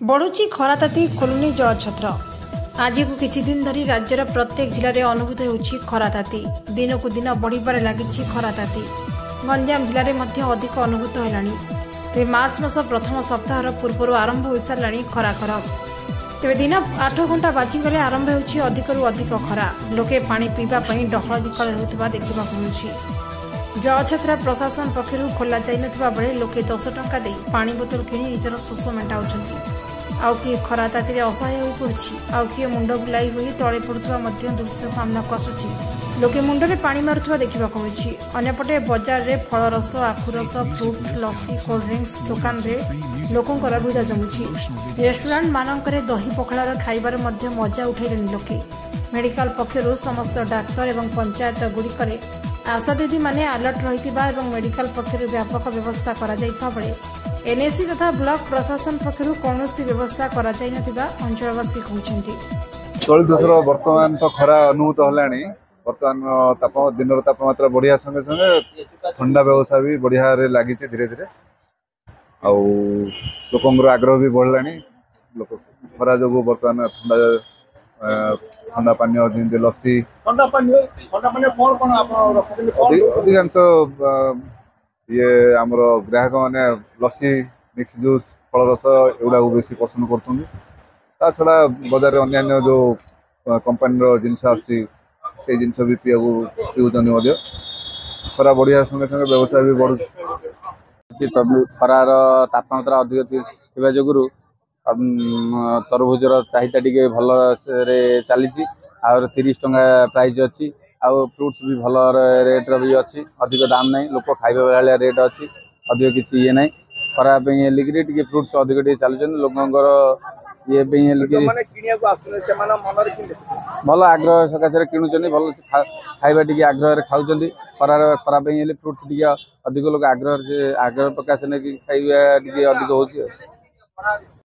बढ़ुची खरा ताती खोलुनी जलछत्र। आज को किछि दिन धरी राज्यर प्रत्येक जिले में अनुभूत होउछि खरा ताती। दिन को दिन बढ़िबार लागिछि खरा ताती। गंजाम जिले में अधिक अनुभूत हेलानी। तेरे मार्च मास प्रथम सप्ताह पूर्व आरंभ हो साराणी खरा खरब। तेरे दिन 8 घंटा बाजिगले आरंभ होउछि अधिकरु अधिक खरा। लोके पानी पीवा पई डहळ विकळ होउथिबा देखिबा मिलुछि। जलछत्रा प्रशासन पक्षरु खोला जाई नथिबा बेले लोके 10 टंका दे पानी बोतल किनी निजर शोष मेटाउछन्ति। आउ किए खरा तातीरे असहाय हो पड़ुछि। आउ किए मुंड बुलाई होई तळे पड़ुथबा मध्य दृश्य सामना को आसुछि। लोके मुंडरे पानी मारुथबा देखिबा मिलुछि। अन्यपटे बाजार रे फल रस, आखु रस, फ्रूट, लस्सी, कोल्ड ड्रिंक्स दुकान रे लोकंकर भिड़ जमुछि। रेस्टोरेंट मानकरे दही पखाळार खाइबार मध्य मजा उठाइलेनि लोके। मेडिकल पक्षरु समस्त डाक्तर एवं पंचायत गुड़िकरे आशा दीदी माने अलर्ट रहितिबा एवं मेडिकल पक्षरु व्यापक व्यवस्था करा जाइथा बळे एनएसी तथा ब्लॉक प्रशासन पक्षरु कोनोसी व्यवस्था करा जाय नथिबा अंचलवासी कहउछन्ति। चलित वर्ष वर्तमान तो खरा अनुभूत हलानी। वर्तमान दिन तापमात्रा बढ़िया संगे संगे ठंडा व्यवस्था भी बढ़िया रे लागी धीरे धीरे आउ लोकंर आग्रह भी बढ़लानी। लोक खरा जो वर्तमान ठंडा पानी जमी लस्सी अधिकांश ये आमर ग्राहक मैंने लस्सी, मिक्स जूस, फल रस एगुड़ा बेसी पसंद कर छड़ा बजार अन्य जो कंपानी जिनस आसी जिनस भी पीऊँ खरा बढ़िया संगे संगे व्यवसाय भी बढ़ु। खरार तापमात्रा अधिक जो तरभुजर चाहिदा टी भल चली 30 टंका प्राइस अच्छी। आउ फ्रुट्स भी भल रेट भी अच्छी। अधिक दाम नहीं, लोक खाइबा वाला रेट अच्छी। अधिक किसी ये नहीं खरा टे फ्रुट्स अधिक चलुन लोकर ये भल आग्रह सकाशे किणुचंदी भल खाइबा टी आग्रह खाऊँ। खरा फ्रुट्स टी अधिक लोग आग्रह प्रकाश नहीं खाइबा टी अधिक हो।